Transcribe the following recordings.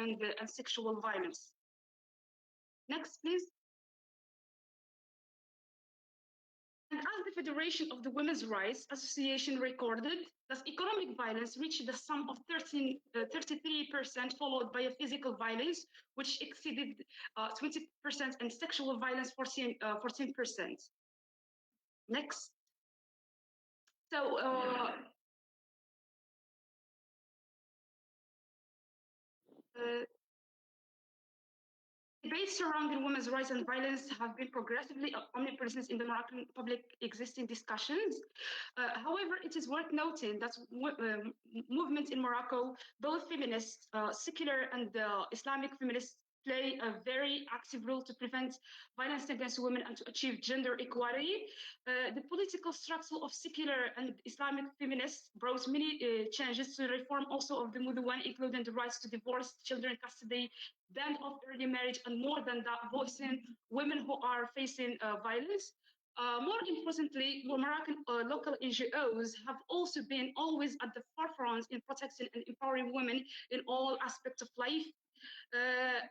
and sexual violence. Next, please. And as the Federation of the Women's Rights Association recorded, that economic violence reached the sum of 33%, followed by a physical violence, which exceeded 20%, and sexual violence 14%. Next. So, debates surrounding women's rights and violence have been progressively omnipresent in the Moroccan public existing discussions. However, it is worth noting that movements in Morocco, both feminists, secular and Islamic feminists, play a very active role to prevent violence against women and to achieve gender equality. The political structure of secular and Islamic feminists brought many changes to the reform also of the Moutia, including the rights to divorce, children custody, ban of early marriage, and more than that, voicing women who are facing violence. More importantly, Moroccan local NGOs have also been always at the forefront in protecting and empowering women in all aspects of life.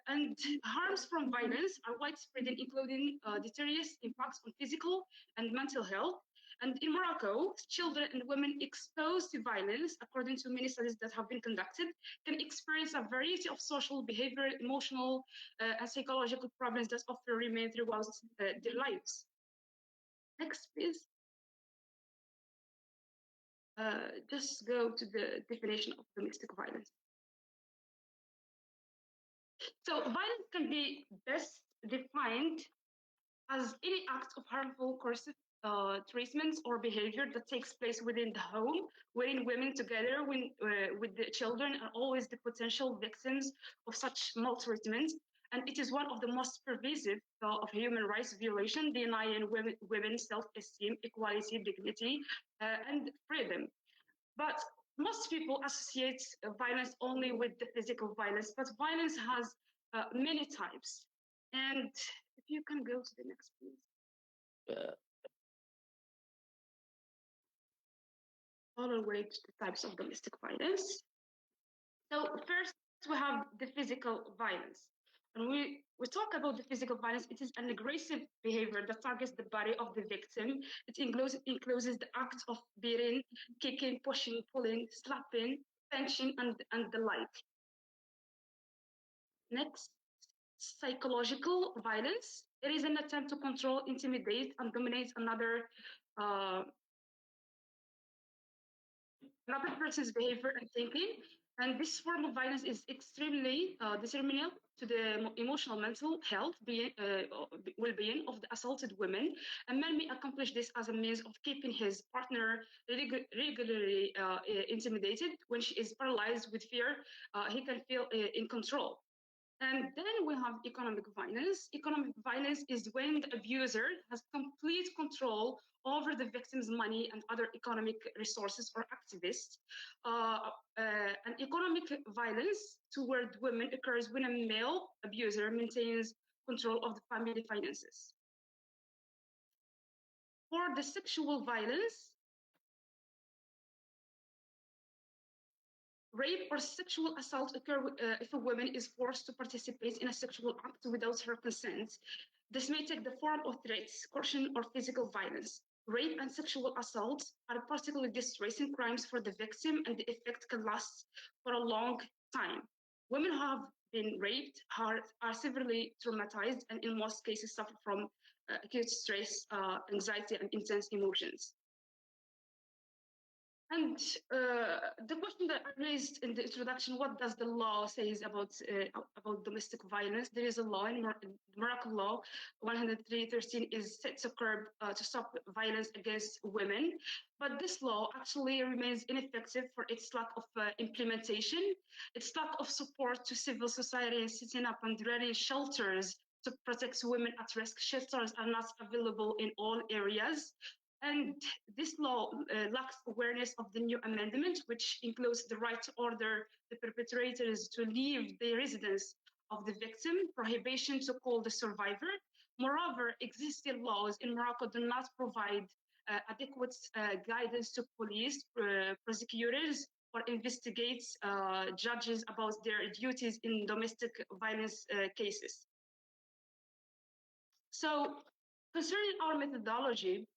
And harms from violence are widespread, including deleterious impacts on physical and mental health. And in Morocco, children and women exposed to violence, according to many studies that have been conducted, can experience a variety of social, behavioral, emotional, and psychological problems that often remain throughout their lives. Next, please. Just go to the definition of domestic violence. So violence can be best defined as any act of harmful, coercive treatment or behavior that takes place within the home, wherein women together with the children are always the potential victims of such maltreatment. And it is one of the most pervasive of human rights violation, denying women's self-esteem, equality, dignity, and freedom. But most people associate violence only with the physical violence, but violence has many types. And if you can go to the next, please. All the way to the types of domestic violence. So first, we have the physical violence. When we talk about the physical violence, it is an aggressive behavior that targets the body of the victim. It includes the act of beating, kicking, pushing, pulling, slapping, pinching, and the like. Next, psychological violence. It is an attempt to control, intimidate, and dominate another person's behavior and thinking. And this form of violence is extremely detrimental to the emotional, mental health, well-being of the assaulted women. And man may accomplish this as a means of keeping his partner regularly intimidated. When she is paralyzed with fear, he can feel in control. And then we have economic violence. Economic violence is when the abuser has complete control over the victim's money and other economic resources or activists. And economic violence toward women occurs when a male abuser maintains control of the family finances. For the sexual violence, rape or sexual assault occur if a woman is forced to participate in a sexual act without her consent. This may take the form of threats, coercion, or physical violence. Rape and sexual assault are particularly distressing crimes for the victim, and the effect can last for a long time. Women who have been raped are severely traumatized and in most cases suffer from acute stress, anxiety, and intense emotions. And the question that I raised in the introduction, what does the law say about domestic violence? There is a law in Moroccan law, 103.13 is set to curb, to stop violence against women. But this law actually remains ineffective for its lack of implementation, its lack of support to civil society and setting up and running shelters to protect women at risk. Shelters are not available in all areas. And this law lacks awareness of the new amendment, which includes the right to order the perpetrators to leave the residence of the victim, prohibition to call the survivor. Moreover, existing laws in Morocco do not provide adequate guidance to police, prosecutors, or investigates judges about their duties in domestic violence cases. So, concerning our methodology,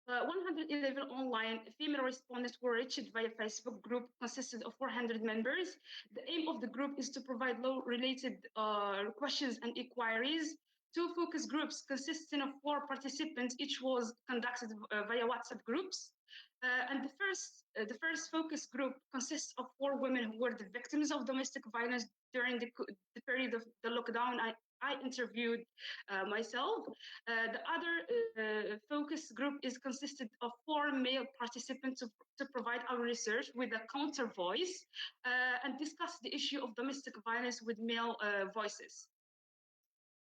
111 online female respondents were reached via Facebook group consisted of 400 members. The aim of the group is to provide law-related questions and inquiries. 2 focus groups consisting of 4 participants, each was conducted via WhatsApp groups. And the first focus group consists of 4 women who were the victims of domestic violence during the period of the lockdown. I interviewed myself. The other focus group is consisted of 4 male participants to provide our research with a counter voice and discuss the issue of domestic violence with male voices.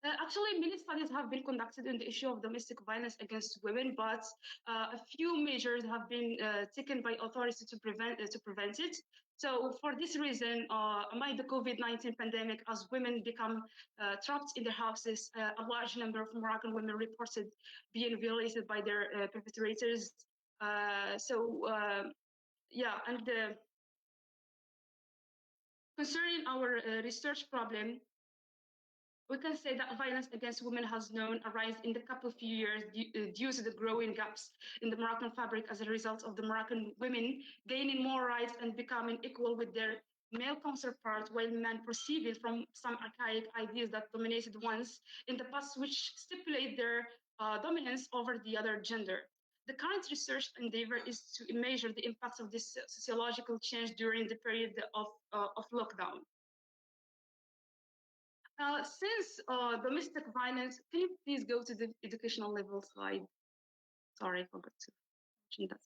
Actually, many studies have been conducted on the issue of domestic violence against women, but a few measures have been taken by authorities to prevent it. So for this reason, amid the COVID-19 pandemic, as women become trapped in their houses, a large number of Moroccan women reported being violated by their perpetrators. Concerning our research problem, we can say that violence against women has known a rise in the couple of years due to the growing gaps in the Moroccan fabric as a result of the Moroccan women gaining more rights and becoming equal with their male counterpart, while men proceeded from some archaic ideas that dominated once in the past, which stipulate their dominance over the other gender. The current research endeavor is to measure the impacts of this sociological change during the period of lockdown. Since domestic violence, can you please go to the educational level slide? Sorry, I forgot to mention that.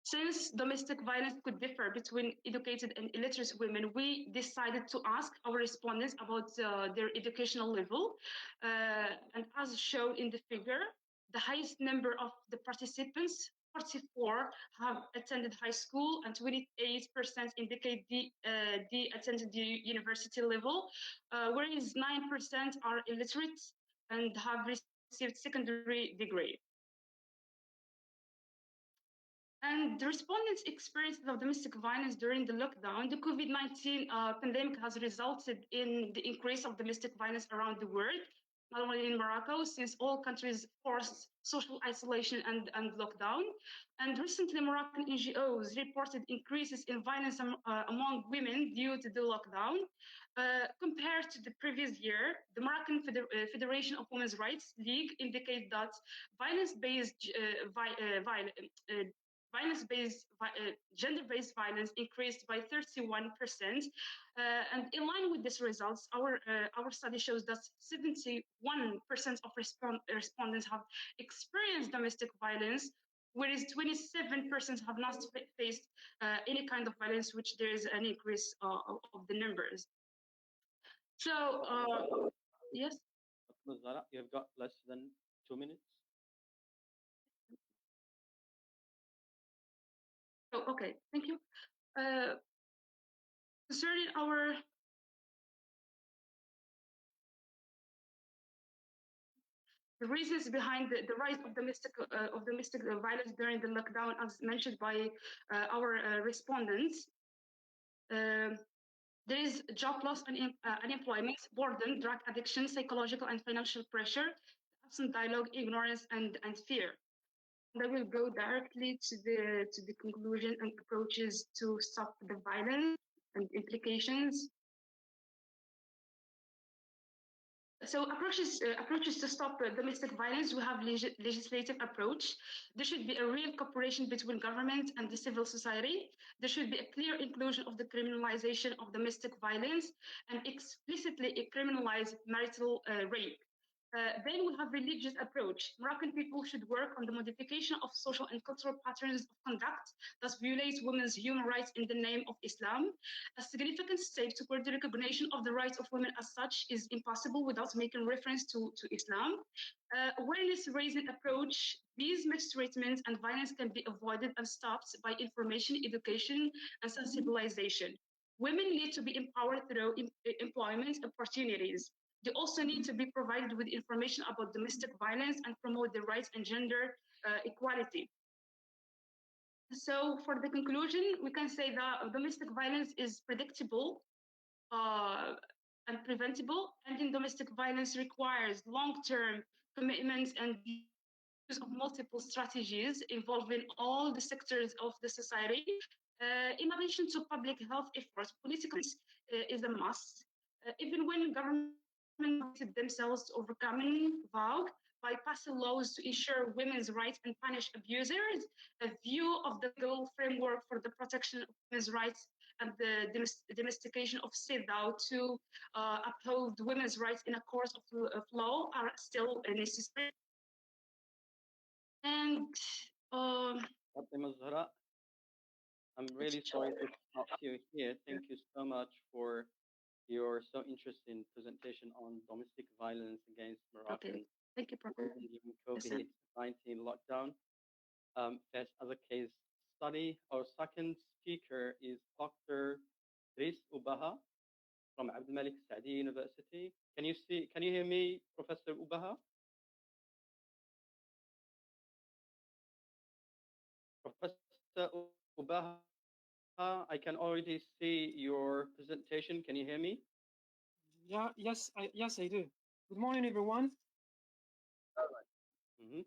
Since domestic violence could differ between educated and illiterate women, we decided to ask our respondents about their educational level. And as shown in the figure, the highest number of the participants, 44, have attended high school, and 28% indicate they attended the university level, whereas 9% are illiterate and have received secondary degree. And the respondents' experiences of domestic violence during the lockdown, the COVID-19 pandemic has resulted in the increase of domestic violence around the world, not only in Morocco, since all countries forced social isolation and lockdown. And recently, Moroccan NGOs reported increases in violence among women due to the lockdown. Compared to the previous year, the Moroccan Federation of Women's Rights League indicates that gender-based violence increased by 31%. And in line with these results, our study shows that 71% of respondents have experienced domestic violence, whereas 27% have not faced any kind of violence, which there is an increase of the numbers. So, yes? You have got less than 2 minutes. Oh, okay, thank you. Concerning the reasons behind the rise of domestic violence during the lockdown, as mentioned by our respondents, there is job loss and unemployment, boredom, drug addiction, psychological and financial pressure, absent dialogue, ignorance, and fear. And I will go directly to the conclusion and approaches to stop the violence and implications. So approaches to stop domestic violence, we have legislative approach. There should be a real cooperation between government and the civil society. There should be a clear inclusion of the criminalization of domestic violence and explicitly criminalize marital rape. Then we have religious approach. Moroccan people should work on the modification of social and cultural patterns of conduct that violate women's human rights in the name of Islam. A significant step toward the recognition of the rights of women as such is impossible without making reference to Islam. Awareness-raising approach. These mistreatments and violence can be avoided and stopped by information, education, and sensibilization. Women need to be empowered through employment opportunities. They also need to be provided with information about domestic violence and promote the rights and gender equality. So for the conclusion, we can say that domestic violence is predictable uh, and preventable, ending domestic violence requires long-term commitments and use of multiple strategies involving all the sectors of the society. In addition to public health efforts, political is a must. Even when governments committed themselves to overcoming VOG by passing laws to ensure women's rights and punish abusers, a view of the legal framework for the protection of women's rights and the domestication of CEDAW to uphold women's rights in a course of law are still necessary. And Fatima Zahra, I'm really sorry to stop you here. Thank you so much for your so interesting presentation on domestic violence against Moroccan thank you, Professor. women during COVID-19 lockdown. As a case study, our second speaker is Dr. Dris Ubaha from Abdul Malik Saadi University. Can you hear me, Professor Ubaha? Professor Ubaha, I can already see your presentation. Can you hear me? Yes, I do. Good morning, everyone. All right. Mm-hmm.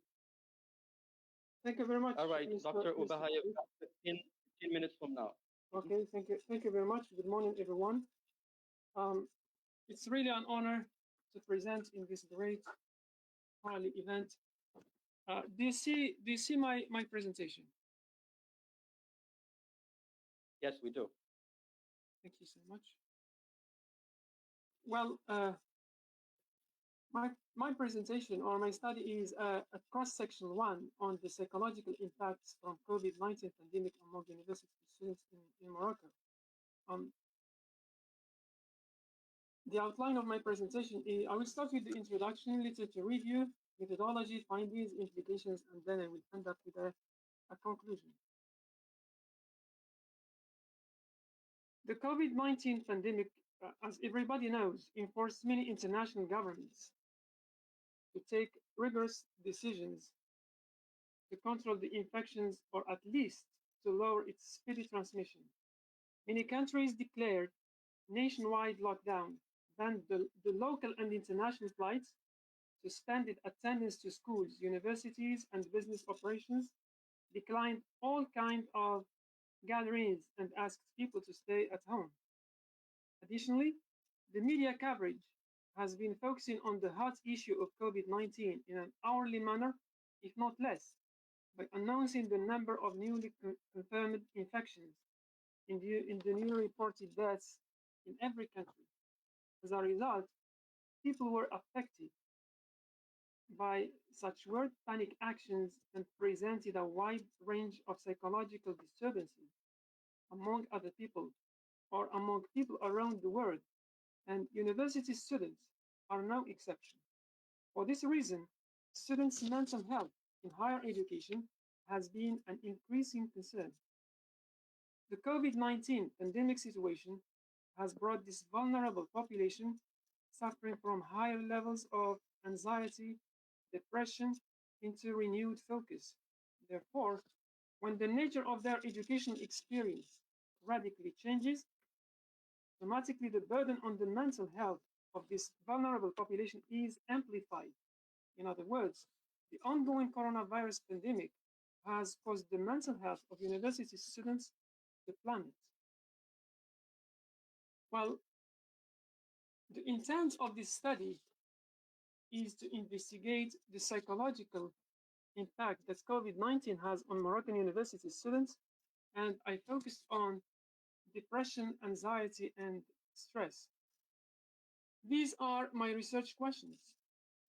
Thank you very much. All right, Dr. Ubaha, you've got 15 minutes from now. Okay, thank you very much. Good morning, everyone. It's really an honor to present in this great Harley event. Do you see my presentation? Yes, we do. Thank you so much. Well, my presentation or my study is a cross-section one on the psychological impacts from COVID-19 pandemic among university students in Morocco. The outline of my presentation is, I will start with the introduction, literature review, methodology, findings, implications, and then I will end up with a conclusion. The COVID-19 pandemic, as everybody knows, enforced many international governments to take rigorous decisions to control the infections or at least to lower its speedy transmission. Many countries declared nationwide lockdown, banned the local and international flights, suspended attendance to schools, universities, and business operations, declined all kinds of gatherings, and asked people to stay at home. Additionally, the media coverage has been focusing on the hot issue of COVID-19 in an hourly manner, if not less, by announcing the number of newly confirmed infections in the newly reported deaths in every country. As a result, people were affected by such word panic actions and presented a wide range of psychological disturbances among other people or among people around the world, and university students are no exception. For this reason, students' mental health in higher education has been an increasing concern. The COVID-19 pandemic situation has brought this vulnerable population suffering from higher levels of anxiety, depression into renewed focus. Therefore, when the nature of their educational experience radically changes, automatically the burden on the mental health of this vulnerable population is amplified. In other words, the ongoing coronavirus pandemic has caused the mental health of university students to plummet. Well, the intent of this study is to investigate the psychological impact that COVID-19 has on Moroccan university students, and I focused on depression, anxiety, and stress. These are my research questions.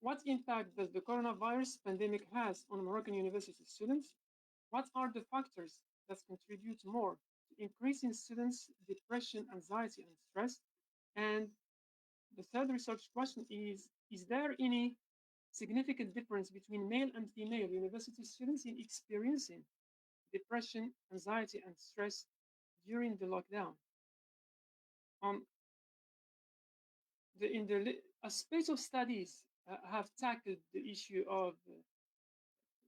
What impact does the coronavirus pandemic has on Moroccan university students? What are the factors that contribute more to increasing students' depression, anxiety, and stress? And the third research question is there any significant difference between male and female university students in experiencing depression, anxiety, and stress during the lockdown? A spate of studies have tackled the issue of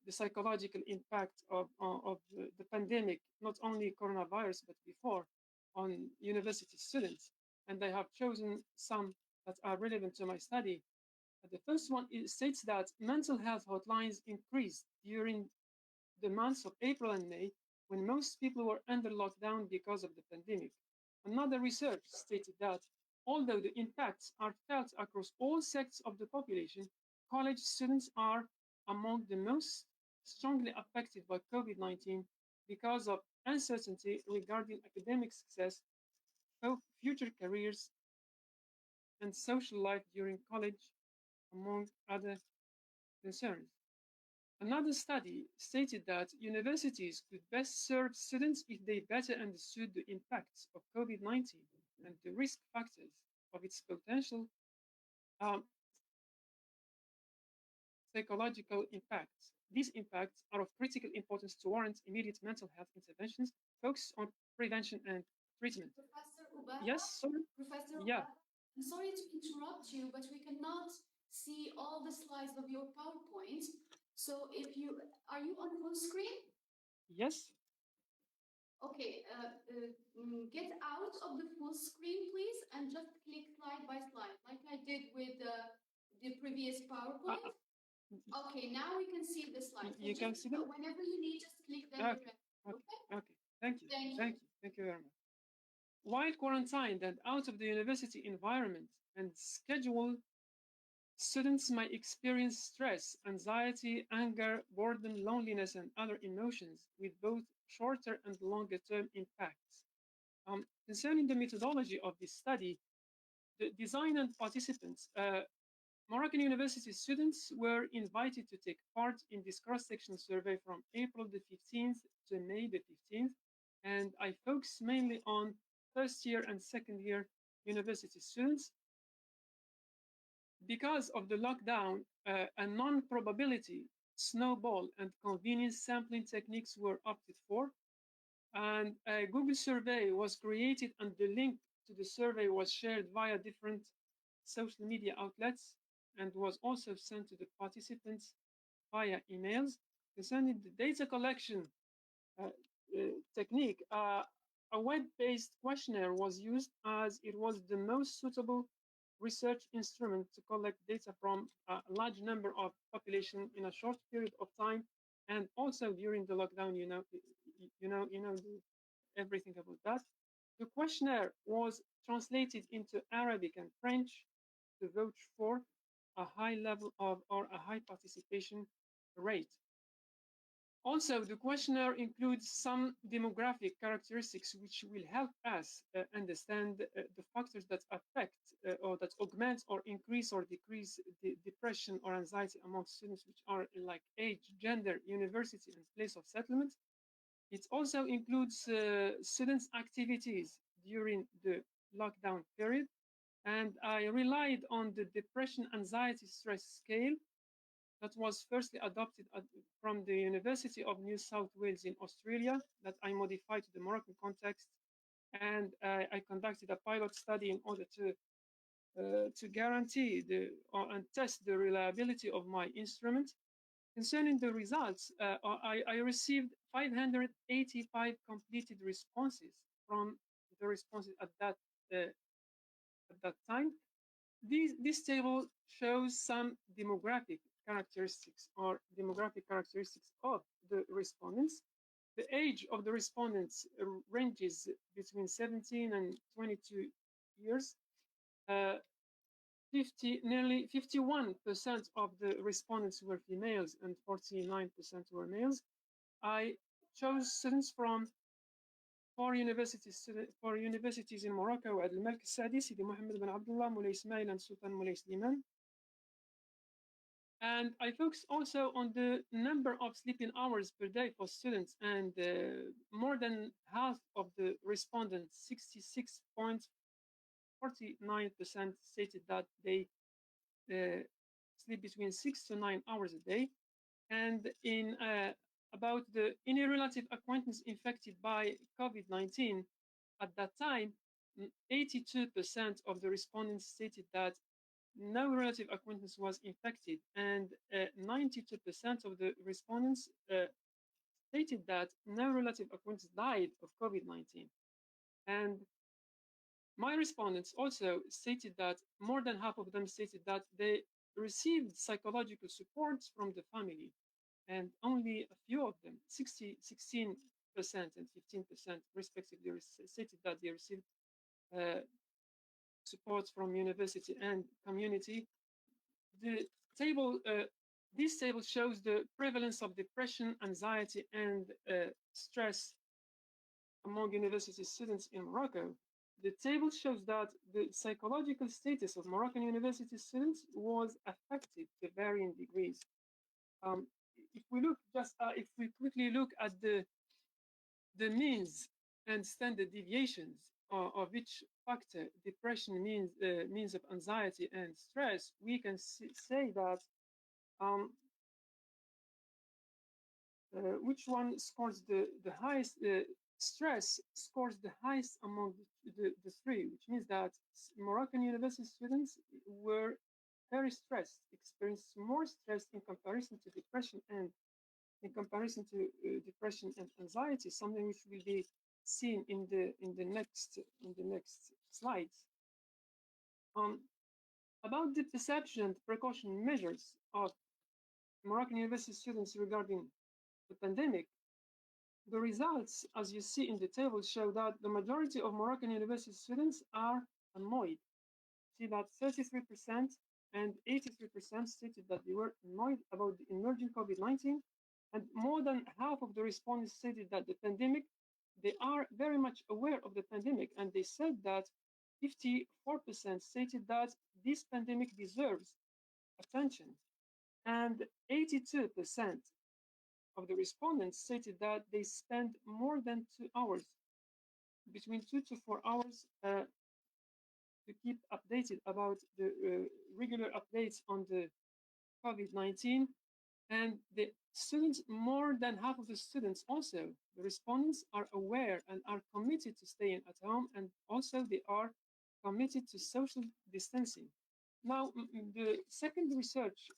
the psychological impact of the pandemic, not only coronavirus, but before, on university students. And I have chosen some that are relevant to my study. The first one states that mental health hotlines increased during the months of April and May, when most people were under lockdown because of the pandemic. Another research stated that although the impacts are felt across all sects of the population, college students are among the most strongly affected by COVID-19 because of uncertainty regarding academic success, future careers, and social life during college, among other concerns. Another study stated that universities could best serve students if they better understood the impacts of COVID-19 and the risk factors of its potential psychological impacts. These impacts are of critical importance to warrant immediate mental health interventions focused on prevention and treatment. Professor Ubaha? Yes, sorry? Professor Yeah. Ubaha, I'm sorry to interrupt you, but we cannot see all the slides of your PowerPoint. So are you on full screen? Yes. Okay, get out of the full screen, please, and just click slide by slide, like I did with the previous PowerPoint. Okay, now we can see the slides. You can see them? Whenever you need, just click them. Okay. Okay. Thank you. Thank you very much. While quarantined and out of the university environment and schedule, students might experience stress, anxiety, anger, boredom, loneliness, and other emotions with both shorter and longer term impacts. Concerning the methodology of this study, the design and participants, Moroccan university students were invited to take part in this cross-section survey from April the 15th to May the 15th, and I focus mainly on first year and second year university students. Because of the lockdown, a non-probability, snowball, and convenience sampling techniques were opted for, and a Google survey was created, and the link to the survey was shared via different social media outlets and was also sent to the participants via emails. Concerning the data collection technique, a web-based questionnaire was used as it was the most suitable research instrument to collect data from a large number of population in a short period of time, and also during the lockdown. You know everything about that. The questionnaire was translated into Arabic and French to vote for a high level of or a high participation rate. Also, the questionnaire includes some demographic characteristics which will help us understand the factors that affect or that augment or increase or decrease the depression or anxiety among students, which are like age, gender, university, and place of settlement. It also includes students' activities during the lockdown period. And I relied on the depression, anxiety, stress scale that was firstly adopted from the University of New South Wales in Australia, that I modified to the Moroccan context. And I conducted a pilot study in order to guarantee and test the reliability of my instrument. Concerning the results, I received 585 completed responses from the responses at that time. This table shows some demographic characteristics of the respondents. The age of the respondents ranges between 17 and 22 years. Nearly 51% of the respondents were females and 49% were males. I chose students from four universities in Morocco: Abd al-Malik al-Saadi, Sidi Mohammed bin Abdullah, Moulay Ismail, and Sultan Moulay Sliman. And I focused also on the number of sleeping hours per day for students, and more than half of the respondents, 66.49%, stated that they sleep between 6 to 9 hours a day. And in about any relative acquaintance infected by COVID-19, at that time, 82% of the respondents stated that no relative acquaintance was infected, and 92% of the respondents stated that no relative acquaintance died of COVID-19. And my respondents also stated that more than half of them stated that they received psychological support from the family, and only a few of them, 16% and 15% respectively, stated that they received support from university and community. The table, this table shows the prevalence of depression, anxiety, and stress among university students in Morocco. The table shows that the psychological status of Moroccan university students was affected to varying degrees. If we quickly look at the means and standard deviations of each factor, depression, means of anxiety and stress, we can say that which one scores the highest. Stress scores the highest among the three, which means that Moroccan university students were very stressed, experienced more stress in comparison to depression and anxiety, something which will be seen in the next slides. About the perception and precaution measures of Moroccan university students regarding the pandemic, the results, as you see in the table, show that the majority of Moroccan university students are annoyed. See that 33% and 83% stated that they were annoyed about the emerging COVID-19, and more than half of the respondents stated that the pandemic, they are very much aware of the pandemic, and they said that 54% stated that this pandemic deserves attention, and 82% of the respondents stated that they spend more than 2 hours, between 2 to 4 hours, to keep updated about the regular updates on the COVID-19. And the students, more than half of the students also, the respondents are aware and are committed to staying at home, and also they are committed to social distancing. Now, the second research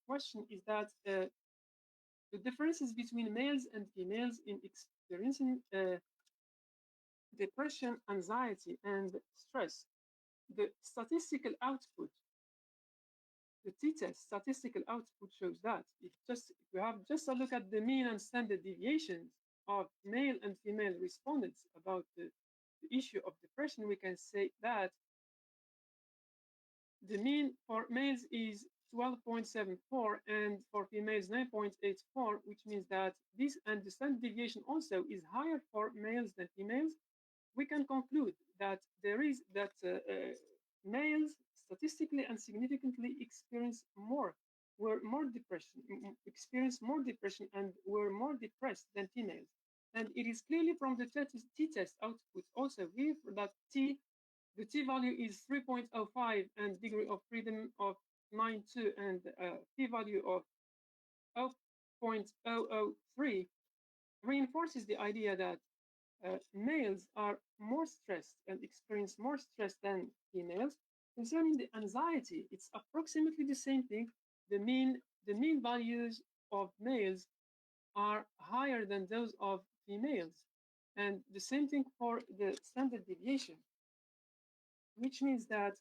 question is that the differences between males and females in experiencing depression, anxiety, and stress. The statistical output, the t-test statistical output shows that if we have just a look at the mean and standard deviations of male and female respondents about the issue of depression, we can say that the mean for males is 12.74 and for females 9.84, which means that this and the standard deviation also is higher for males than females. We can conclude that males statistically and significantly experience more depression and were more depressed than females. And it is clearly from the t-test output also here that the t-value is 3.05 and degree of freedom of 9.2 and p-value of 0.003 reinforces the idea that males are more stressed and experience more stress than females. Concerning the anxiety, it's approximately the same thing. The mean values of males are higher than those of females, and the same thing for the standard deviation, which means that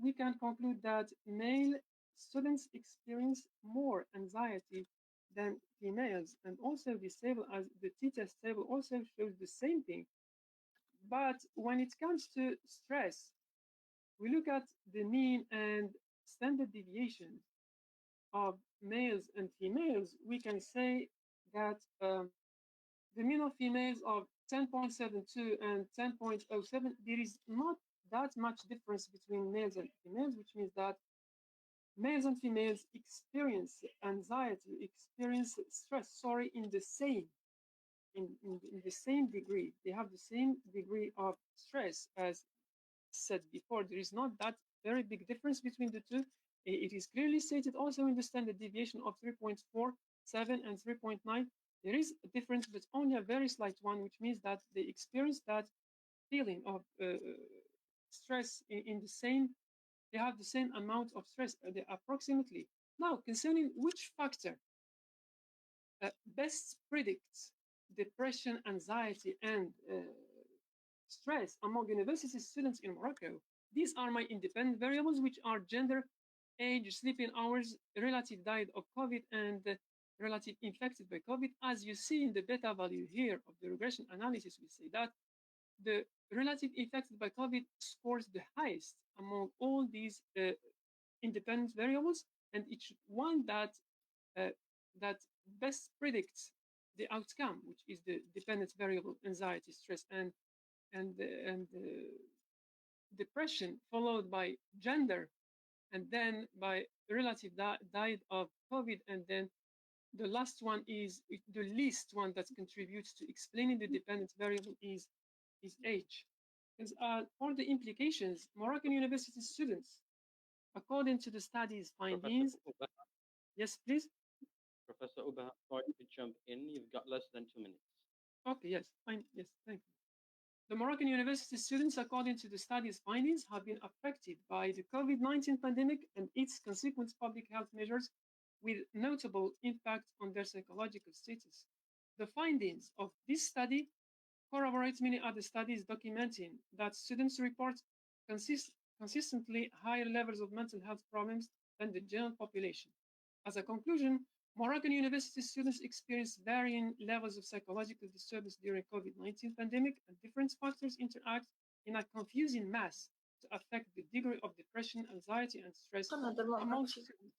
we can conclude that male students experience more anxiety than females, and also this table, as the t-test table, also shows the same thing. But when it comes to stress, we look at the mean and standard deviations of males and females. We can say that the mean of females of 10.72 and 10.07, there is not that much difference between males and females, which means that males and females experience anxiety, experience stress, in the same degree. They have the same degree of stress. As said before, there is not that very big difference between the two. It is clearly stated also in the standard deviation of 3.47 and 3.9. There is a difference, but only a very slight one, which means that they experience that feeling of stress in the same they have the same amount of stress, approximately. Now, concerning which factor best predicts depression, anxiety, and stress among university students in Morocco, these are my independent variables, which are gender, age, sleeping hours, relative diet of COVID, and relative infected by COVID. As you see in the beta value here of the regression analysis, we say that the relative infected by COVID scores the highest among all these independent variables, and each one that best predicts the outcome, which is the dependent variable, anxiety, stress, and depression, followed by gender, and then by relative diet of COVID, and then the last one is the least one that contributes to explaining the dependent variable is age. And for the implications, Moroccan university students, according to the study's findings, yes, please. Professor Ubaha, sorry to jump in. You've got less than 2 minutes. Okay, yes, fine, yes, thank you. The Moroccan university students, according to the study's findings, have been affected by the COVID-19 pandemic and its consequent public health measures with notable impact on their psychological status. The findings of this study corroborate many other studies documenting that students report consistently higher levels of mental health problems than the general population. As a conclusion, Moroccan university students experience varying levels of psychological disturbance during COVID-19 pandemic, and different factors interact in a confusing mass to affect the degree of depression, anxiety, and stress among students.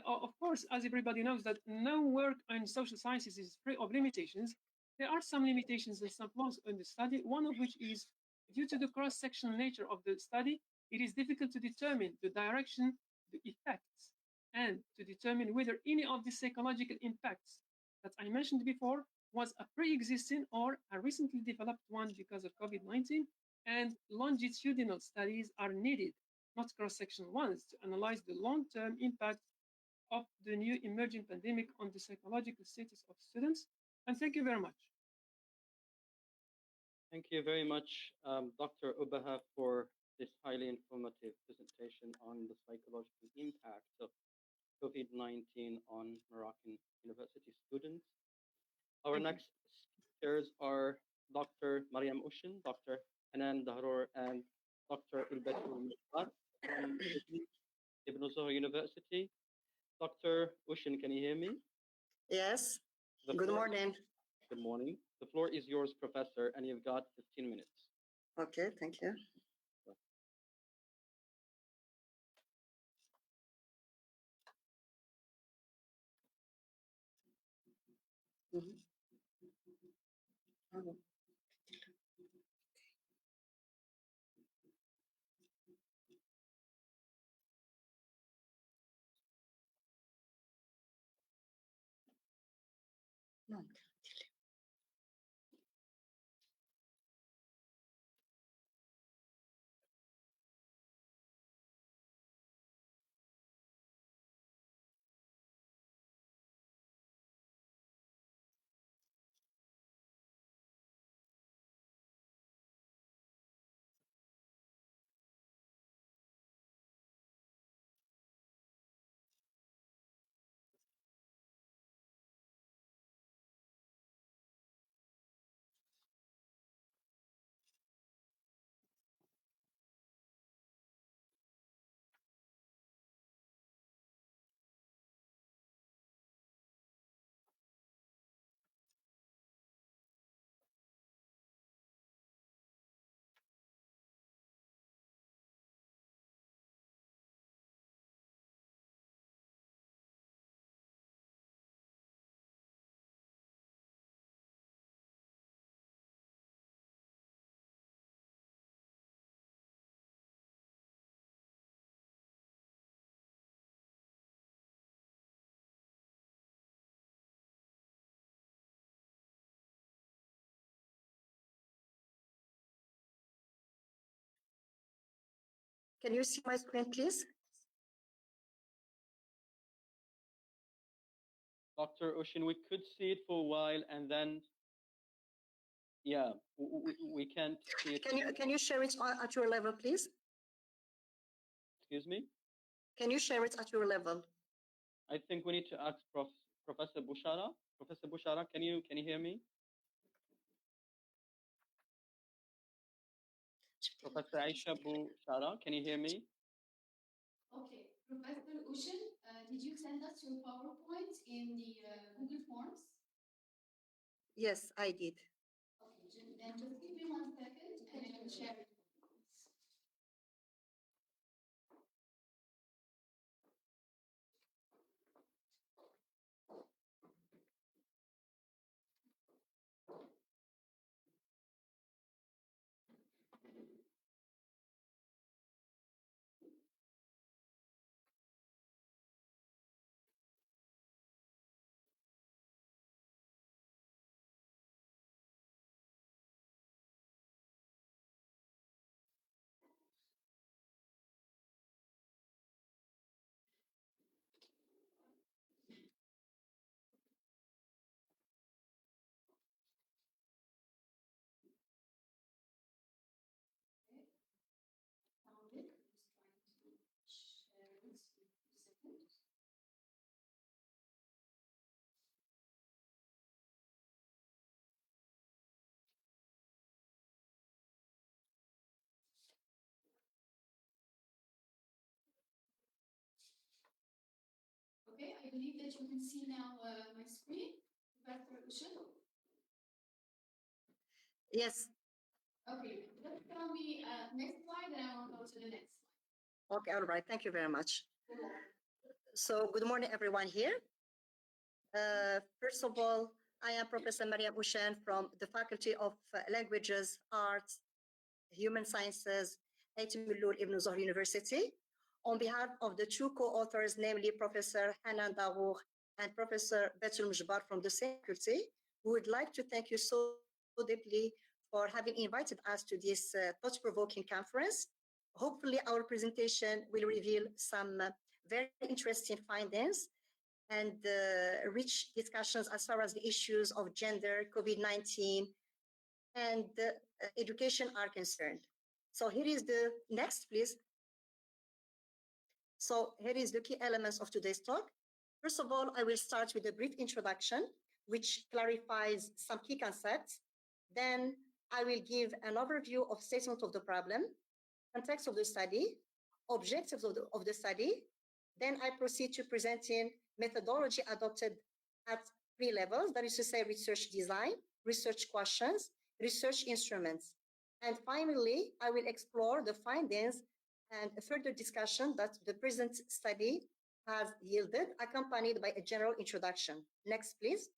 Of course, as everybody knows, that no work in social sciences is free of limitations. There are some limitations and some flaws in the study, one of which is due to the cross-sectional nature of the study, it is difficult to determine the direction, the effects, and to determine whether any of the psychological impacts that I mentioned before was a pre-existing or a recently developed one because of COVID-19, and longitudinal studies are needed, not cross-sectional ones, to analyze the long-term impact of the new emerging pandemic on the psychological status of students. And thank you very much. Thank you very much, Dr. Ubaha, for this highly informative presentation on the psychological impact of COVID-19 on Moroccan university students. Our next speakers are Dr. Mariam Ushin, Dr. Hanan Dahrour, and Dr. Ilbetul Mishkat from Ibn Zohar University. Dr. Ushin, can you hear me? Yes. Good morning. Good morning. The floor is yours, Professor, and you've got 15 minutes. Okay, thank you. Can you see my screen, please? Dr. Ushin, we could see it for a while, and then, yeah, we can't see it. Can you share it at your level, please? Excuse me? Can you share it at your level? I think we need to ask Professor Bushara. Professor Bushara, can you hear me? Professor Aisha Bushara, can you hear me? Okay, Professor Ushan, did you send us your PowerPoint in the Google Forms? Yes, I did. Okay, then just give me 1 second and I will share it. Found it. I'm just trying to share this in 2 seconds. Okay, I believe that you can see now my screen. Professor Ushan. Yes. Okay, just tell me next slide and I will go to the next slide. Okay, all right. Thank you very much. You're welcome. So good morning, everyone here. First of all, I am Professor Mariam Ushan from the Faculty of Languages, Arts, Human Sciences, Mulul Ibn Zohr University. On behalf of the two co-authors, namely Professor Hanan Darour and Professor Betul Mujbar from the same faculty, we would like to thank you so deeply for having invited us to this thought-provoking conference. Hopefully, our presentation will reveal some very interesting findings and rich discussions as far as the issues of gender, COVID-19, and education are concerned. So here is the next, please. So here is the key elements of today's talk. First of all, I will start with a brief introduction, which clarifies some key concepts. Then I will give an overview of statement of the problem, context of the study, objectives of the study. Then I proceed to presenting methodology adopted at 3 levels, that is to say research design, research questions, research instruments. And finally, I will explore the findings and a further discussion that the present study has yielded, accompanied by a general introduction. Next, please.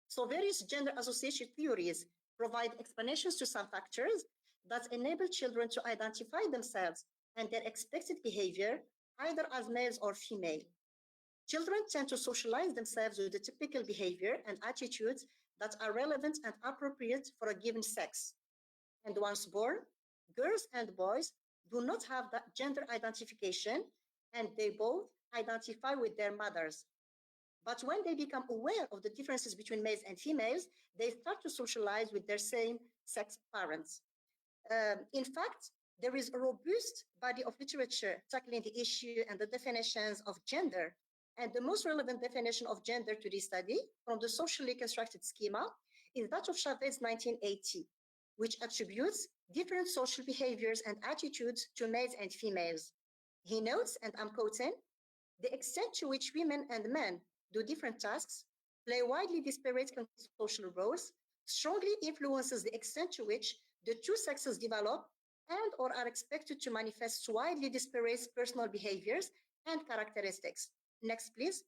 So various gender association theories provide explanations to some factors that enable children to identify themselves and their expected behavior, either as males or female. Children tend to socialize themselves with the typical behavior and attitudes that are relevant and appropriate for a given sex. And once born, girls and boys do not have that gender identification, and they both identify with their mothers. But when they become aware of the differences between males and females, they start to socialize with their same sex parents. In fact, there is a robust body of literature tackling the issue and the definitions of gender. And the most relevant definition of gender to this study from the socially constructed schema is that of Chavez 1980, which attributes different social behaviors and attitudes to males and females. He notes, and I'm quoting, the extent to which women and men do different tasks, play widely disparate social roles, strongly influences the extent to which the two sexes develop and or are expected to manifest widely disparate personal behaviors and characteristics. Next, please.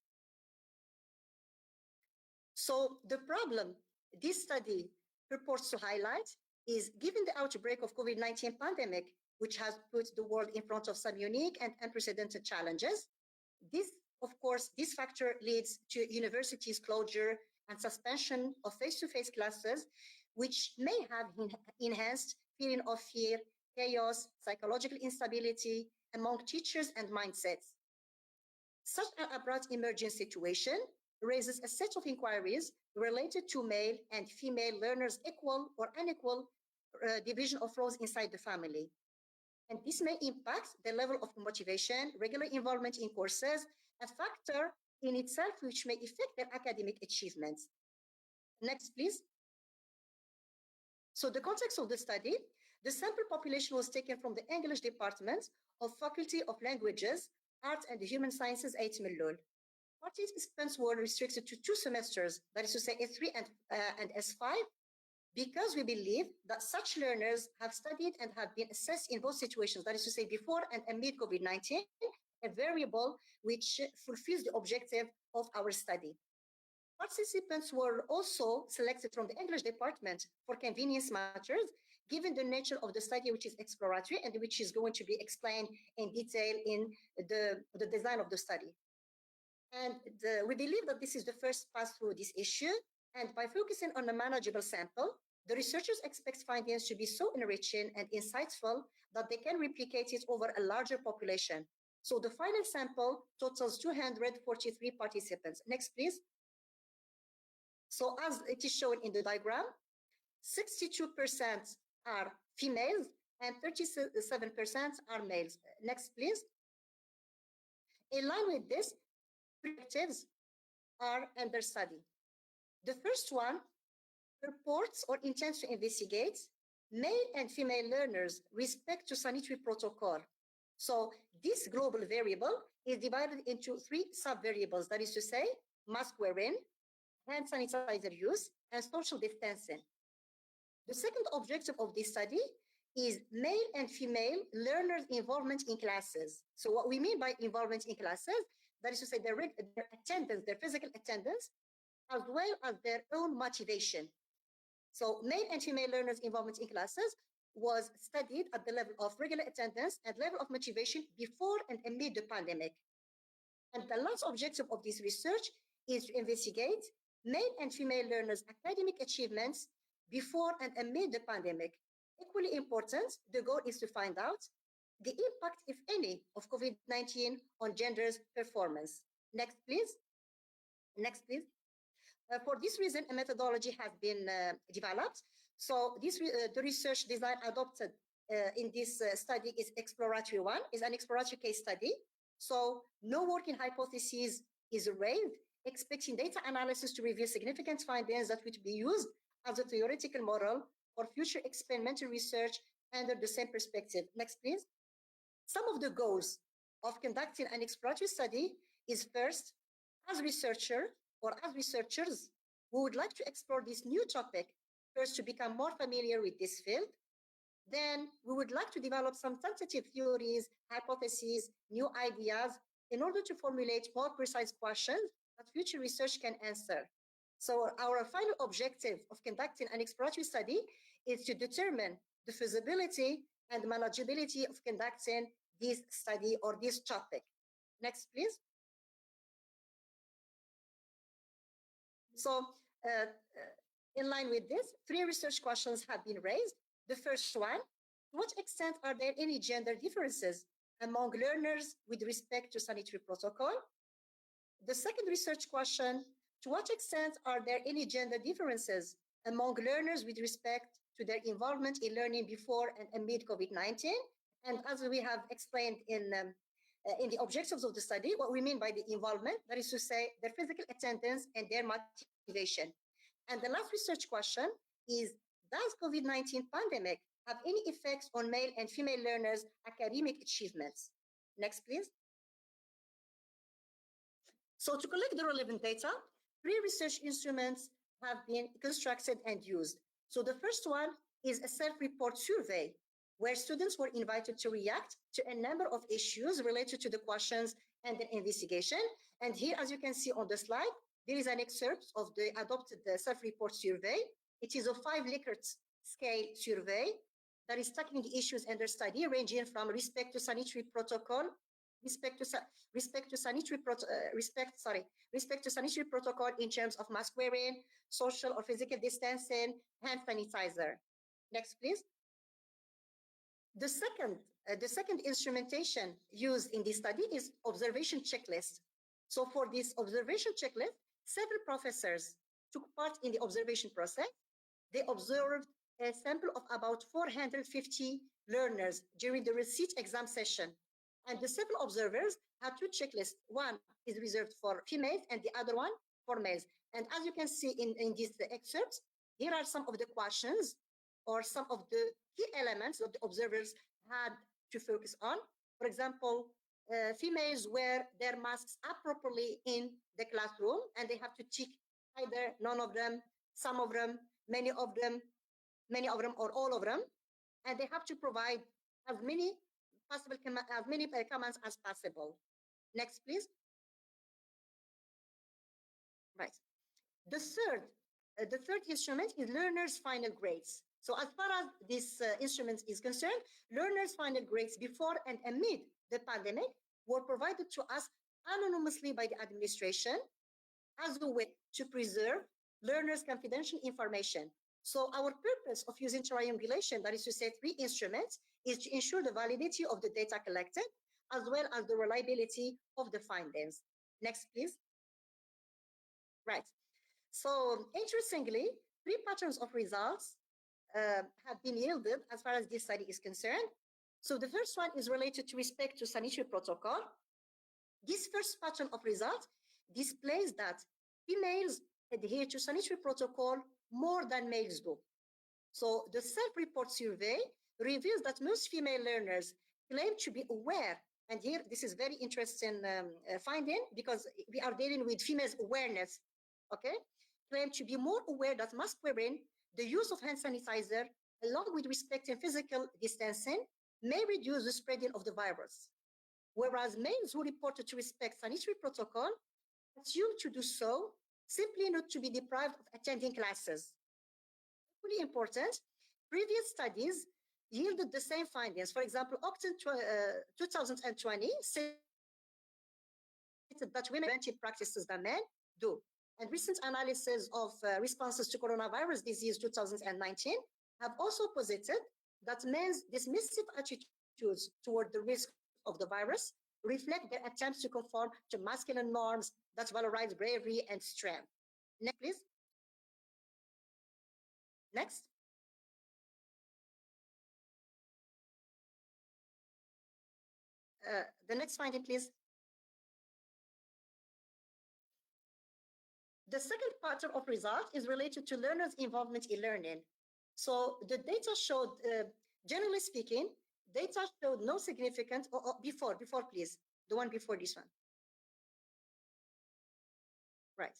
So the problem this study purports to highlight is, given the outbreak of COVID-19 pandemic, which has put the world in front of some unique and unprecedented challenges, this factor leads to universities' closure and suspension of face-to-face classes, which may have enhanced feeling of fear, chaos, psychological instability among teachers and mindsets. Such an abrupt emerging situation raises a set of inquiries related to male and female learners' equal or unequal division of roles inside the family. And this may impact the level of motivation, regular involvement in courses, a factor in itself which may affect their academic achievements. Next, please. So the context of the study, the sample population was taken from the English department of Faculty of Languages, Arts and Human Sciences, 8 Millul. Participants were restricted to 2 semesters, that is to say S3 and S5, because we believe that such learners have studied and have been assessed in both situations, that is to say before and amid COVID-19, a variable which fulfills the objective of our study. Participants were also selected from the English department for convenience matters, given the nature of the study, which is exploratory and which is going to be explained in detail in the design of the study. And we believe that this is the first pass through this issue. And by focusing on a manageable sample, the researchers expect findings to be so enriching and insightful that they can replicate it over a larger population. So the final sample totals 243 participants. Next, please. So as it is shown in the diagram, 62% are females and 37% are males. Next, please. In line with this, objectives are under study. The first one purports or intends to investigate male and female learners' respect to sanitary protocol. So this global variable is divided into 3 sub-variables, that is to say, mask wearing, hand sanitizer use, and social distancing. The second objective of this study is male and female learners' involvement in classes. So what we mean by involvement in classes, that is to say their attendance, their physical attendance, as well as their own motivation. So male and female learners' involvement in classes was studied at the level of regular attendance and level of motivation before and amid the pandemic. And the last objective of this research is to investigate male and female learners' academic achievements before and amid the pandemic. Equally important, the goal is to find out the impact, if any, of COVID-19 on gender's performance. Next, please. Next, please. For this reason, a methodology has been developed. So this the research design adopted in this study is Exploratory 1, is an exploratory case study. So no working hypothesis is raised, expecting data analysis to reveal significant findings that would be used as a theoretical model for future experimental research under the same perspective. Next, please. Some of the goals of conducting an exploratory study is first, as researchers, we would like to explore this new topic, first to become more familiar with this field. Then we would like to develop some tentative theories, hypotheses, new ideas in order to formulate more precise questions that future research can answer. So our final objective of conducting an exploratory study is to determine the feasibility and manageability of conducting this study or this topic. Next, please. So in line with this, 3 research questions have been raised. The first one, to what extent are there any gender differences among learners with respect to sanitary protocol? The second research question, to what extent are there any gender differences among learners with respect to their involvement in learning before and amid COVID-19? And as we have explained in the objectives of the study, what we mean by the involvement, that is to say their physical attendance and their motivation. And the last research question is, does COVID-19 pandemic have any effects on male and female learners' academic achievements? Next, please. So to collect the relevant data, 3 research instruments have been constructed and used. So the first one is a self-report survey, where students were invited to react to a number of issues related to the questions and the investigation. And here, as you can see on the slide, there is an excerpt of the adopted self-report survey. It is a 5 Likert scale survey that is tackling the issues under study, ranging from respect to sanitary protocol, respect to sanitary protocol in terms of mask wearing, social or physical distancing, hand sanitizer. Next, please. The second instrumentation used in this study is observation checklist. So for this observation checklist, several professors took part in the observation process. They observed a sample of about 450 learners during the receipt exam session. And the 7 observers had 2 checklists. One is reserved for females and the other one for males. And as you can see in these excerpts, here are some of the questions or some of the key elements that the observers had to focus on. For example, females wear their masks appropriately in the classroom, and they have to tick either none of them, some of them, many of them, or all of them. And they have to provide as many comments as possible. Next, please. Right. The third instrument is learners' final grades. So as far as this instrument is concerned, learners' final grades before and amid the pandemic were provided to us anonymously by the administration as a way to preserve learners' confidential information. So our purpose of using triangulation, that is to say 3 instruments, is to ensure the validity of the data collected as well as the reliability of the findings. Next, please. Right. So interestingly, 3 patterns of results have been yielded as far as this study is concerned. So the first one is related to respect to sanitary protocol. This first pattern of results displays that females adhere to sanitary protocol more than males do. So the self-report survey reveals that most female learners claim to be aware, and here this is very interesting finding because we are dealing with females' awareness, okay? Claim to be more aware that mask wearing, the use of hand sanitizer, along with respecting physical distancing, may reduce the spreading of the virus. Whereas males who reported to respect sanitary protocol assume to do so simply not to be deprived of attending classes. Equally important, previous studies yielded the same findings. For example, October 2020 stated that women preventive practices than men do. And recent analysis of responses to coronavirus disease 2019 have also posited that men's dismissive attitudes toward the risk of the virus reflect their attempts to conform to masculine norms that valorize bravery and strength. Next, please. Next. The next finding, please. The second pattern of result is related to learners' involvement in learning. So the data showed, generally speaking, data showed no significant, before please, the one before this one. Right.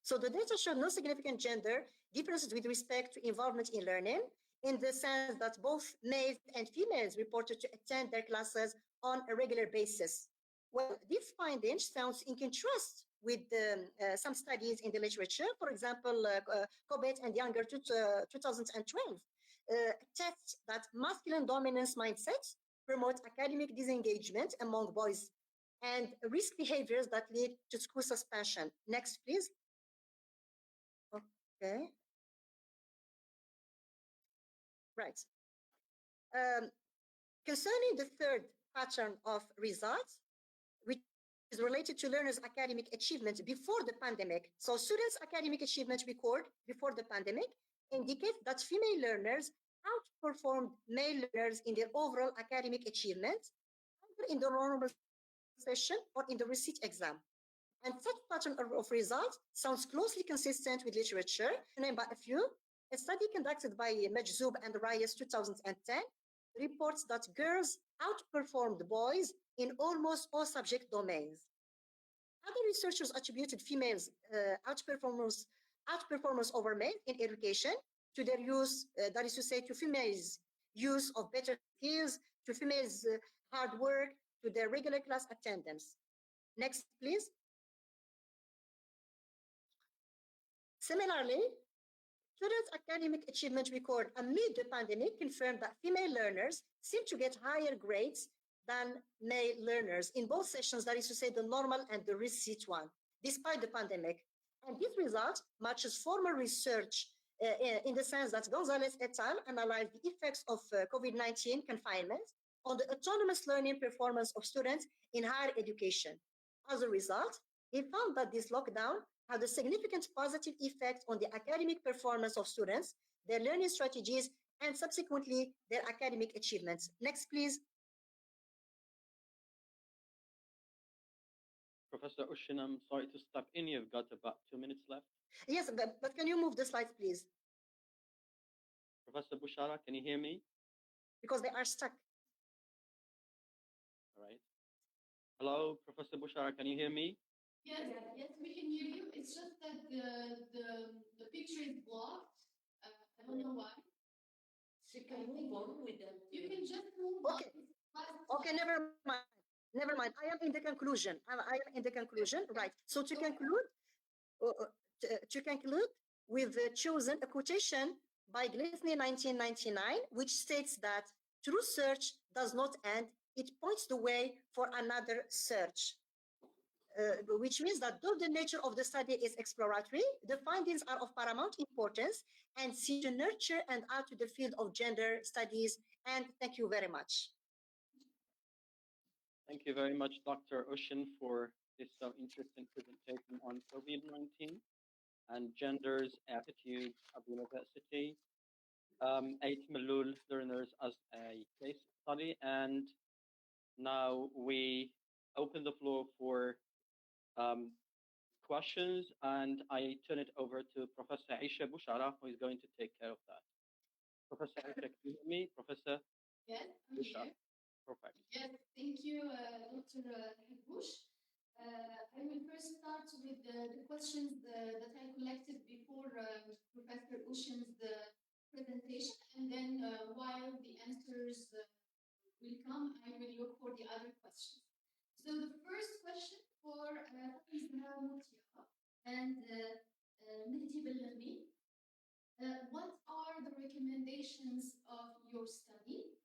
So the data showed no significant gender differences with respect to involvement in learning, in the sense that both males and females reported to attend their classes on a regular basis. Well, this finding sounds in contrast with some studies in the literature. For example, Cobbett and Younger 2012 attest that masculine dominance mindsets promote academic disengagement among boys and risk behaviors that lead to school suspension. Next, please. Okay. Right. Concerning the third pattern of results, which is related to learners' academic achievement before the pandemic. So students' academic achievement record before the pandemic indicate that female learners outperformed male learners in their overall academic achievement, either in the normal session or in the receipt exam. And such pattern of results sounds closely consistent with literature. To name but a few, a study conducted by Majzoub and Reyes 2010 reports that girls outperformed boys in almost all subject domains. Other researchers attributed females' outperformance over males in education to their use, that is to say, to females' use of better skills, to females' hard work, to their regular class attendance. Next, please. Similarly, students' academic achievement record amid the pandemic confirmed that female learners seem to get higher grades than male learners in both sessions, that is to say, the normal and the receipt one, despite the pandemic. And this result matches former research in the sense that Gonzalez et al. Analyzed the effects of COVID-19 confinement on the autonomous learning performance of students in higher education. As a result, they found that this lockdown had a significant positive effect on the academic performance of students, their learning strategies, and subsequently their academic achievements. Next, please. Professor Ushin, I'm sorry to stop in. You've got about 2 minutes left. Yes, but can you move the slides, please? Professor Bushara, can you hear me? Because they are stuck. All right. Hello, Professor Bushara, can you hear me? Yes, yes, we can hear you. It's just that the picture is blocked. I don't know why. So can you move on with them? You can just move Okay. on. Okay, never mind. Never mind. I am in the conclusion. I am in the conclusion. Right. So to conclude, we've chosen a quotation by Glisney 1999, which states that true search does not end. It points the way for another search. Which means that though the nature of the study is exploratory, the findings are of paramount importance and seek to nurture and add to the field of gender studies. And thank you very much. Thank you very much, Dr. Ushin, for this so interesting presentation on COVID-19 and gender's attitudes at the university. 8 Malul learners as a case study, and now we open the floor for questions, and I turn it over to Professor Aisha Bushara, who is going to take care of that. Professor Aisha, can you hear me? Professor Yes, I'm Bushara. here. Perfect. Yes, thank you, Dr. Habush. I will first start with the questions that I collected before Professor Ushin's presentation, and then while the answers will come, I will look for the other questions. So the first question for Moutia and Mehdi Bellami. What are the recommendations of your study?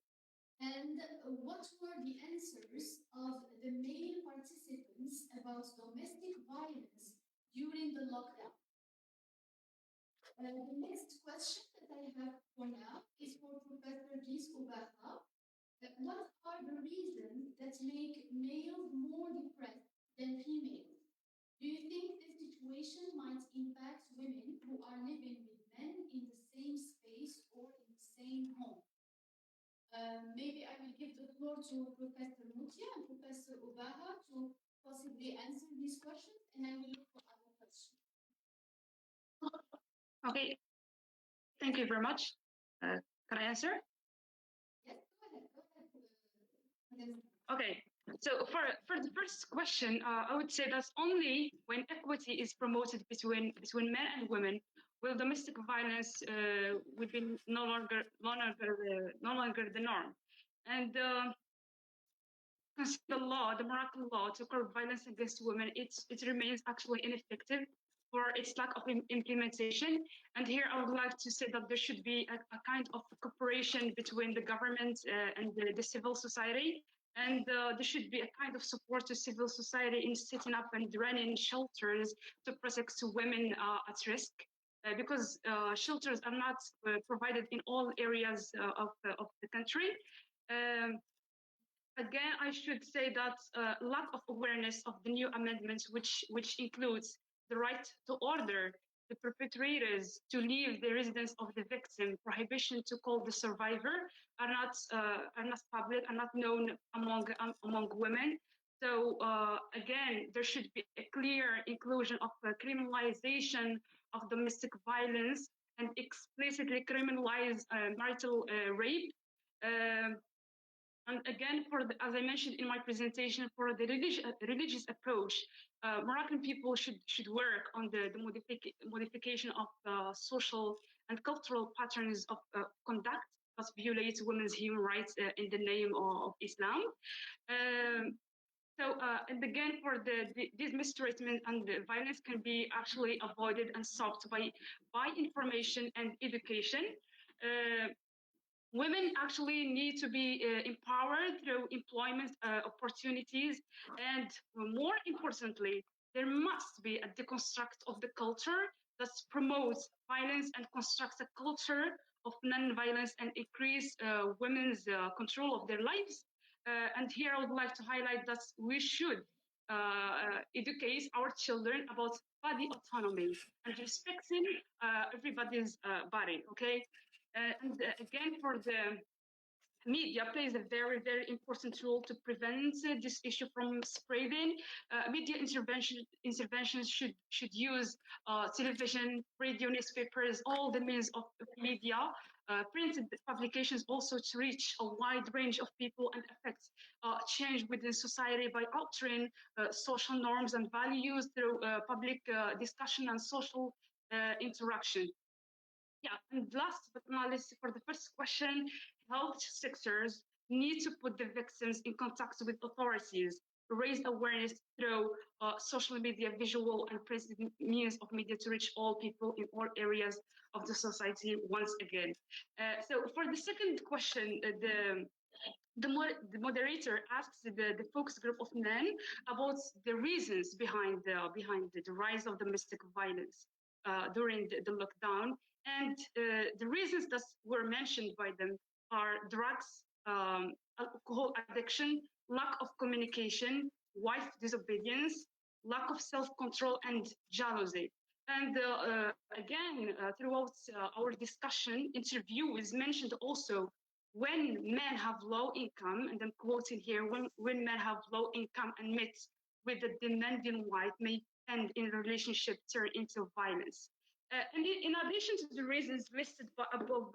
And what were the answers of the male participants about domestic violence during the lockdown? The next question that I have for now is for Professor Gis Ubaha. What are the reasons that make males more depressed than females? Do you think this situation might impact women who are living with men in the same space or in the same home? Maybe I will give the floor to Professor Moutia and Professor Ubaha to possibly answer these questions, and I will look for other questions. Okay, thank you very much. Can I answer? Yes, go ahead. Okay, so for the first question, I would say that only when equity is promoted between men and women will domestic violence will be no longer the norm. And the law, the Moroccan law to curb violence against women, it remains actually ineffective for its lack of implementation. And here I would like to say that there should be a kind of cooperation between the government and the civil society. And there should be a kind of support to civil society in setting up and running shelters to protect women at risk. Because shelters are not provided in all areas of the country. Again, I should say that lack of awareness of the new amendments, which includes the right to order the perpetrators to leave the residence of the victim, prohibition to call the survivor, are not public, are not known among women. So again, there should be a clear inclusion of criminalization of domestic violence and explicitly criminalize marital rape. And again, as I mentioned in my presentation, for the religious approach, Moroccan people should work on the modification of social and cultural patterns of conduct that violates women's human rights in the name of Islam. And again, for this mistreatment and the violence can be actually avoided and solved by information and education. Women actually need to be empowered through employment opportunities, and more importantly, there must be a deconstruct of the culture that promotes violence and constructs a culture of non-violence and increase women's control of their lives. And here I would like to highlight that we should educate our children about body autonomy and respecting everybody's body, okay? Again, for the media plays a very, very important role to prevent this issue from spreading. Media interventions should use television, radio, newspapers, all the means of media, printed publications also to reach a wide range of people and affect change within society by altering social norms and values through public discussion and social interaction. Yeah, and last but not least, for the first question, health sectors need to put the victims in contact with authorities, raise awareness through social media, visual and present means of media to reach all people in all areas of the society once again. So for the second question, the moderator asks the focus group of men about the reasons behind the rise of domestic violence during the lockdown. And the reasons that were mentioned by them are drugs, alcohol addiction, lack of communication, wife disobedience, lack of self-control, and jealousy. And again, throughout our discussion, interview is mentioned also when men have low income, and I'm quoting here, when men have low income and meet with a demanding wife may end in a relationship turn into violence. And in addition to the reasons listed above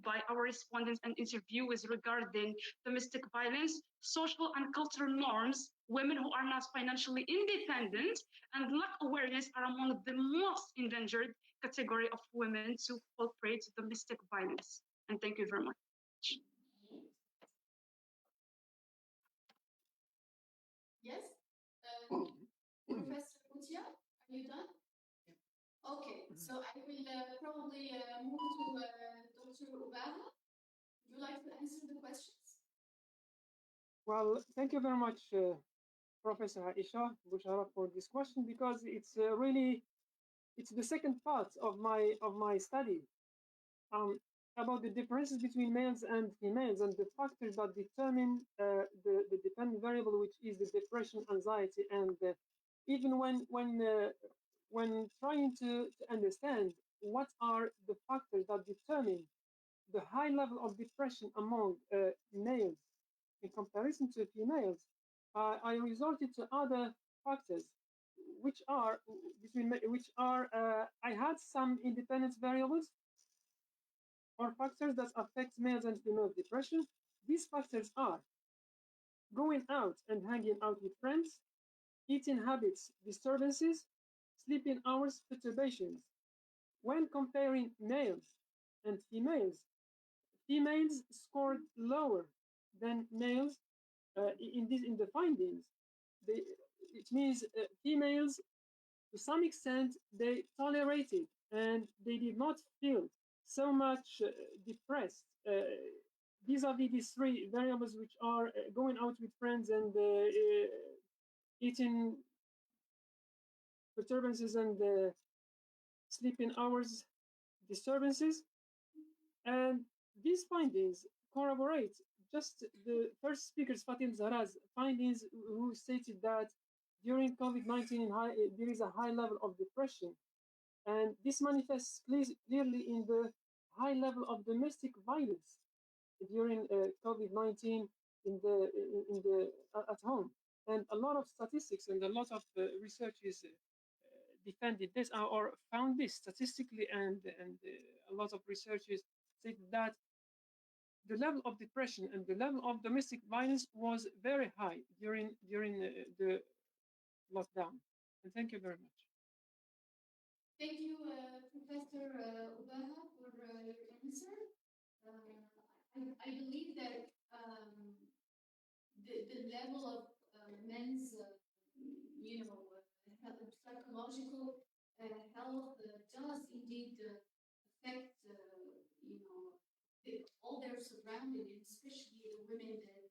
by our respondents and interviewers regarding domestic violence, social and cultural norms, women who are not financially independent and lack awareness are among the most endangered category of women to culprit domestic violence. And thank you very much. Yes? Professor Moutia, are you done? Okay, so I will probably move to Dr. Ubaha. Would you like to answer the questions? Well, thank you very much, Professor Aisha Bushara, for this question, because it's it's the second part of my study about the differences between males and females and the factors that determine the dependent variable, which is the depression, anxiety, and even when trying to understand what are the factors that determine the high level of depression among males in comparison to females, I resorted to other factors, which are I had some independent variables or factors that affect males and females depression. These factors are going out and hanging out with friends, eating habits disturbances, sleeping hours perturbations. When comparing males and females, females scored lower than males in the findings. It means females, to some extent, they tolerated and they did not feel so much depressed vis-a-vis these three variables, which are going out with friends and eating perturbances and sleeping hours disturbances. And these findings corroborate just the first speaker's Fatim Zahra's findings, who stated that during COVID-19 there is a high level of depression, and this manifests clearly in the high level of domestic violence during COVID-19 at home. And a lot of statistics and a lot of researchers defended this or found this statistically, and a lot of researchers said that the level of depression and the level of domestic violence was very high during the lockdown. And thank you very much. Thank you, Professor Ubaha, for your answer. I believe that the level of men's, psychological health does indeed affect, all their surroundings, especially the women that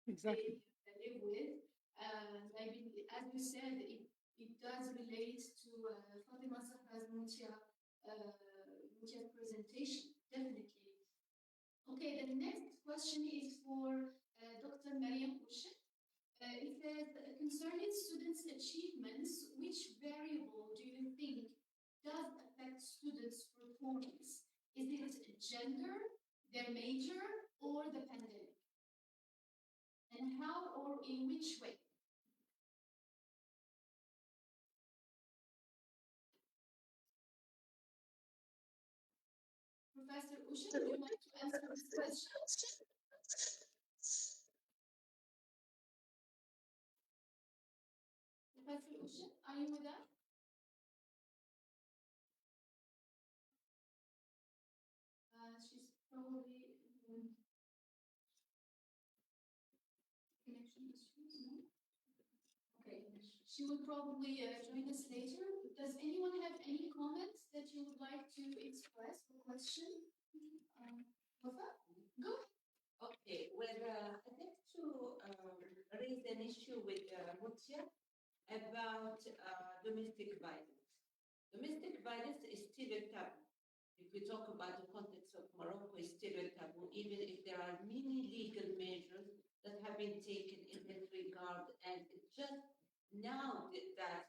Exactly. they live with. I mean, as you said, it does relate to Fatima Zahra's Moutia presentation, definitely. Okay, the next question is for Dr. Mariam Ushe. It says, concerning students' achievements, which variable do you think does affect students' performance? Is it gender, their major, or the pandemic? And how or in which way? Professor Usha, would you like to answer this question? Professor Usha, are you with us? She's probably connection issues. No? Okay, she will probably join us later. Does anyone have any comments that you would like to express or question? Wafa, go. Okay, well, I'd like to raise an issue with Moutia about domestic violence. Domestic violence is still a taboo. If we talk about the context of Morocco, it's still a taboo, even if there are many legal measures that have been taken in that regard. And it's just now that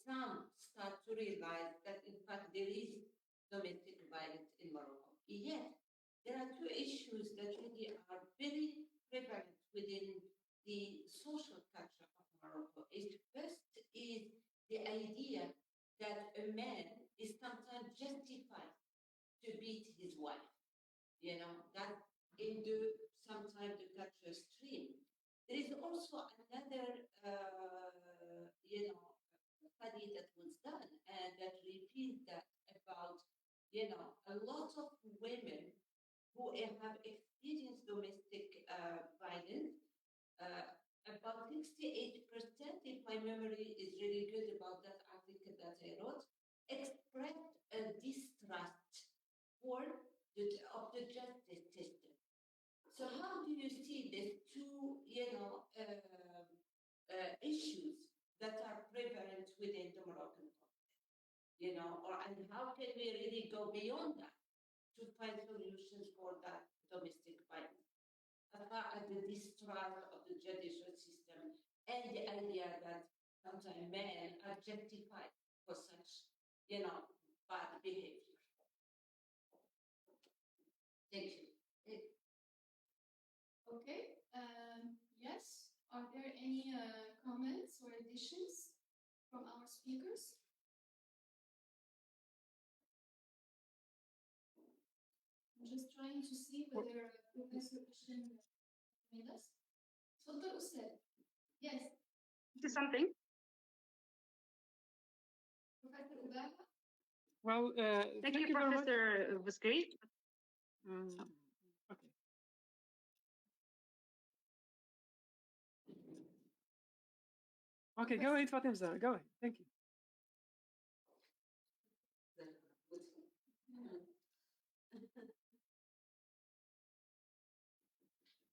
some start to realize that, in fact, there is domestic violence in Morocco. Yet, there are two issues that really are very prevalent within the social culture of Morocco. First is the idea that a man is sometimes justified to beat his wife. You know, that in sometimes the culture stream. There is also another, study that was done and that revealed that about, a lot of women who have experienced domestic violence, about 68%, if my memory is really good about that article that I wrote, expressed a distrust of the justice system. So how do you see these two, issues that are prevalent within the Moroccan context? And how can we really go beyond that to find solutions for that domestic violence, as far as the distrust of the judicial system and the idea that sometimes men are justified for such, bad behavior. Thank you. Okay. Yes. Are there any comments or additions from our speakers? I'm just trying to see whether Professor Ushan made us. Dr. Ustad. Yes. Is something? Professor Ubaha. Well, Thank you, very much. Professor. It was great. Okay. Okay, go ahead, Fatim Zahra. Go ahead. Thank you.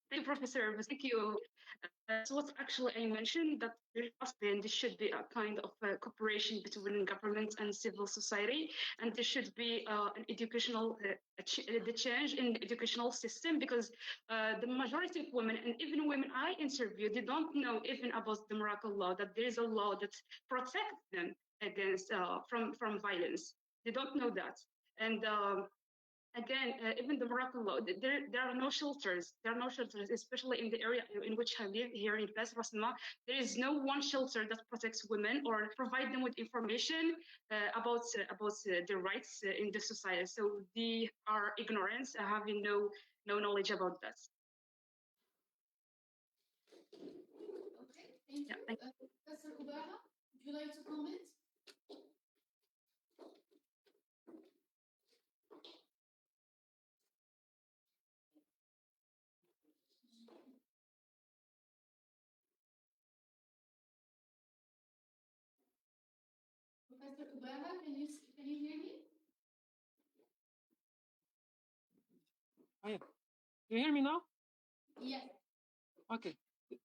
Thank you, Professor. Thank you. So what actually I mentioned, that there should be a kind of cooperation between government and civil society, and there should be an educational, the change in the educational system, because the majority of women, and even women I interviewed, they don't know even about the Moroccan law, that there is a law that protects them against from violence. They don't know that. And again, even the Moroccan law, there are no shelters. There are no shelters, especially in the area in which I live here in Bas Rasma. There is no one shelter that protects women or provide them with information about their rights in the society. So they are ignorant, having no knowledge about that. Okay, thank you. Professor Ubaha, would you like to comment? Professor Ubaha, can you hear me? Oh, yeah. Do you hear me now? Yes. Okay.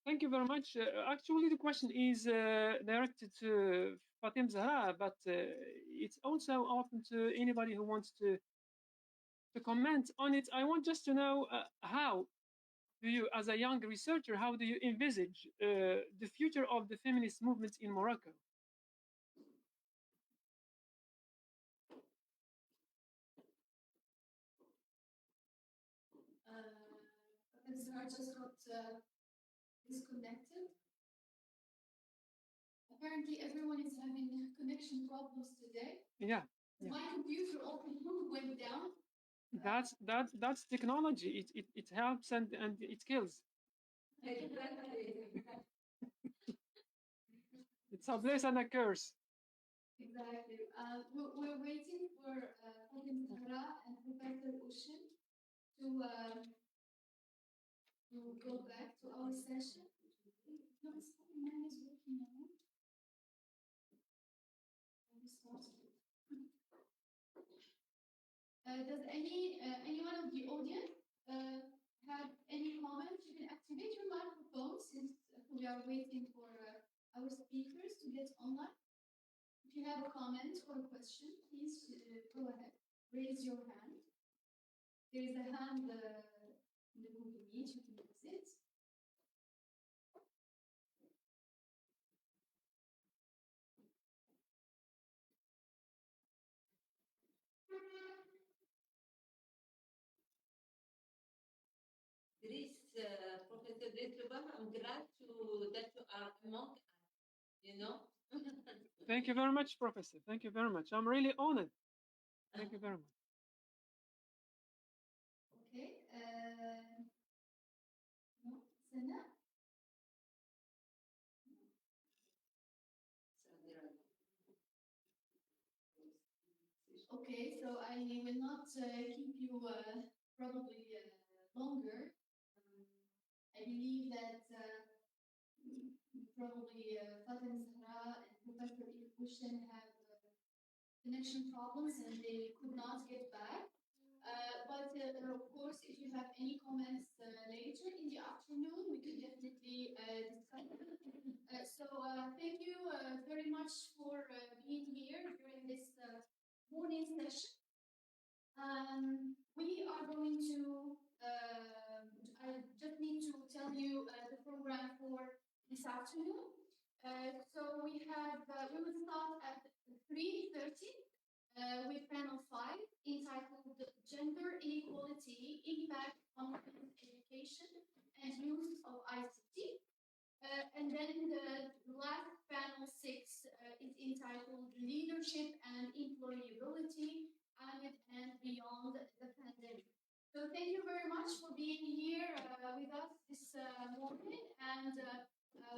Thank you very much. Actually, the question is directed to Fatim Zahra, but it's also open to anybody who wants to comment on it. I want just to know how do you, as a young researcher, how do you envisage the future of the feminist movement in Morocco? disconnected. Apparently, everyone is having connection problems today. Yeah. My computer also went down. That's technology. It helps and it kills. Exactly. It's a blessing and a curse. Exactly. We're waiting for Fatim Zahra and Professor Ushin to go back to our session. No, it's not. Mine is working now. Does anyone of the audience have any comments? You can activate your microphone since we are waiting for our speakers to get online. If you have a comment or a question, please go ahead. Raise your hand. There is a hand in the Google Meet. You can use it. Professor Dresloba, I'm glad that you are among us, you know. Thank you very much, Professor. Thank you very much. I'm really honored. Thank you very much. Okay. No, Sana? Okay, so I will not keep you probably longer. I believe that probably Fatim Zahra and Professor Ushin have connection problems and they could not get back. But of course, if you have any comments later in the afternoon, we could definitely discuss them. So thank you very much for being here during this morning session. We are going to, I just need to tell you the program for this afternoon. So we will start at 3:30 with panel 5 entitled Gender Inequality, Impact on Women's Education and Use of ICT. And then the last panel 6 is entitled Leadership and Employability Amid and Beyond the Pandemic. So thank you very much for being here with us this morning, and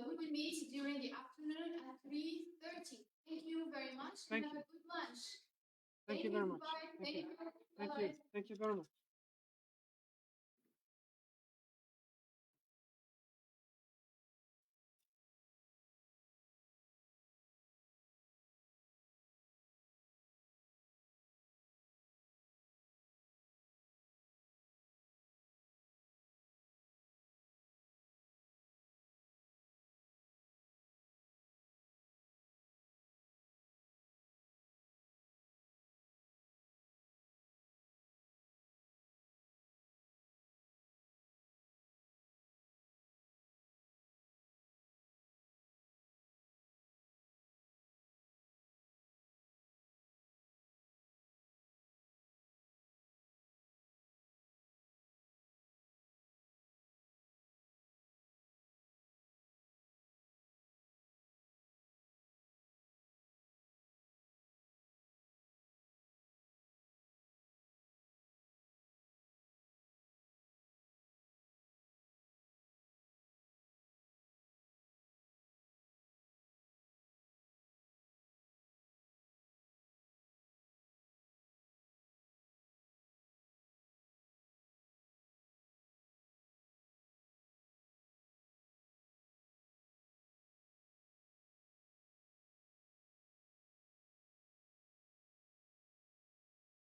we will meet during the afternoon at 3:30. Thank you very much. Thank and you. Have a good lunch. Thank you very much. Bye. Thank you. Thank you. Thank Bye-bye. you. Thank you very much.